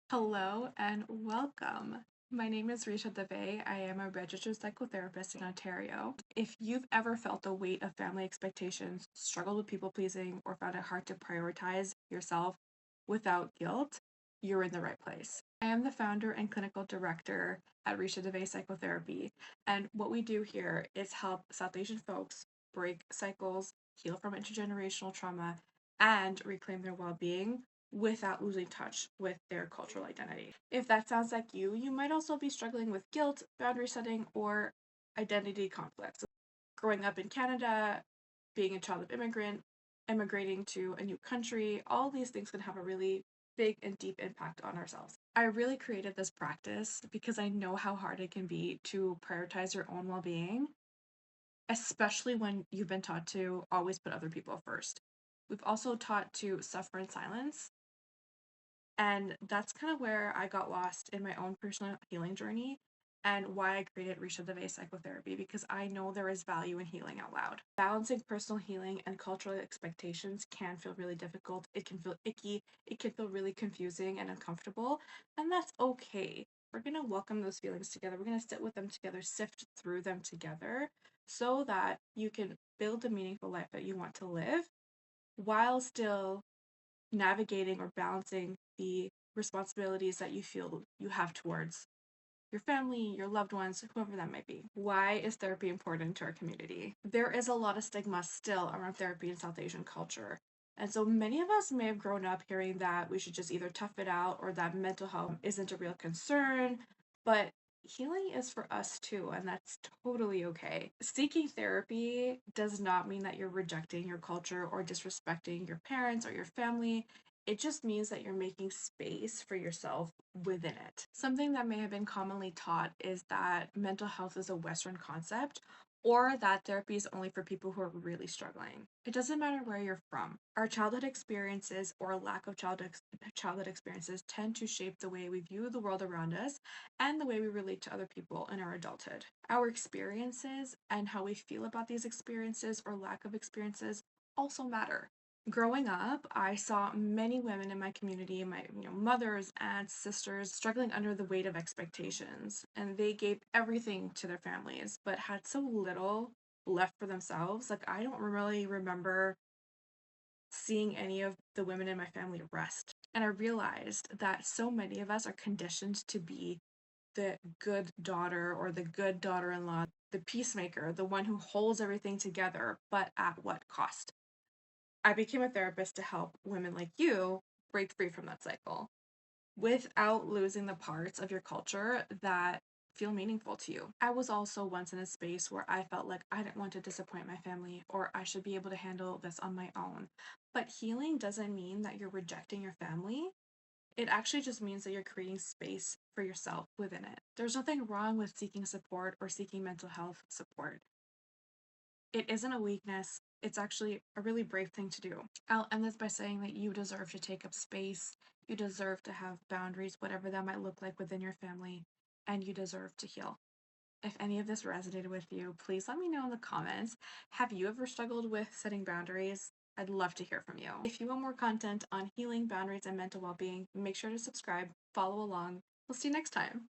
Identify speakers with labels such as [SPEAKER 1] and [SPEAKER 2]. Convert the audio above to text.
[SPEAKER 1] Hello and welcome. My name is Risha Dave. I am a registered psychotherapist in Ontario. If you've ever felt the weight of family expectations, struggled with people pleasing, or found it hard to prioritize yourself without guilt, you're in the right place. I am the founder and clinical director at Risha Dave Psychotherapy, and what we do here is help South Asian folks break cycles, heal from intergenerational trauma, and reclaim their well being without losing touch with their cultural identity. If that sounds like you might also be struggling with guilt, boundary setting, or identity conflicts. Growing up in Canada, being a child of immigrant, immigrating to a new country, all these things can have a really big and deep impact on ourselves. I really created this practice because I know how hard it can be to prioritize your own well being, especially when you've been taught to always put other people first. We've also taught to suffer in silence, and that's kind of where I got lost in my own personal healing journey and why I created Risha Deve Psychotherapy, because I know there is value in healing out loud. Balancing personal healing and cultural expectations can feel really difficult. It can feel icky. It can feel really confusing and uncomfortable. And that's okay. We're going to welcome those feelings together. We're going to sit with them together, sift through them together so that you can build the meaningful life that you want to live while still navigating or balancing the responsibilities that you feel you have towards your family, your loved ones, whoever that might be. Why is therapy important to our community? There is a lot of stigma still around therapy in South Asian culture. And so many of us may have grown up hearing that we should just either tough it out or that mental health isn't a real concern. But healing is for us too, and that's totally okay. Seeking therapy does not mean that you're rejecting your culture or disrespecting your parents or your family. It just means that you're making space for yourself within it. Something that may have been commonly taught is that mental health is a Western concept, or that therapy is only for people who are really struggling. It doesn't matter where you're from. Our childhood experiences or lack of childhood experiences tend to shape the way we view the world around us and the way we relate to other people in our adulthood. Our experiences and how we feel about these experiences or lack of experiences also matter. Growing up, I saw many women in my community, my mothers, aunts, sisters, struggling under the weight of expectations, and they gave everything to their families, but had so little left for themselves. Like I don't really remember seeing any of the women in my family rest. And I realized that so many of us are conditioned to be the good daughter or the good daughter-in-law, the peacemaker, the one who holds everything together, but at what cost? I became a therapist to help women like you break free from that cycle without losing the parts of your culture that feel meaningful to you. I was also once in a space where I felt like I didn't want to disappoint my family or I should be able to handle this on my own. But healing doesn't mean that you're rejecting your family. It actually just means that you're creating space for yourself within it. There's nothing wrong with seeking support or seeking mental health support. It isn't a weakness. It's actually a really brave thing to do. I'll end this by saying that you deserve to take up space. You deserve to have boundaries, whatever that might look like within your family, and you deserve to heal. If any of this resonated with you, please let me know in the comments. Have you ever struggled with setting boundaries? I'd love to hear from you. If you want more content on healing, boundaries, and mental well being, make sure to subscribe, follow along. We'll see you next time.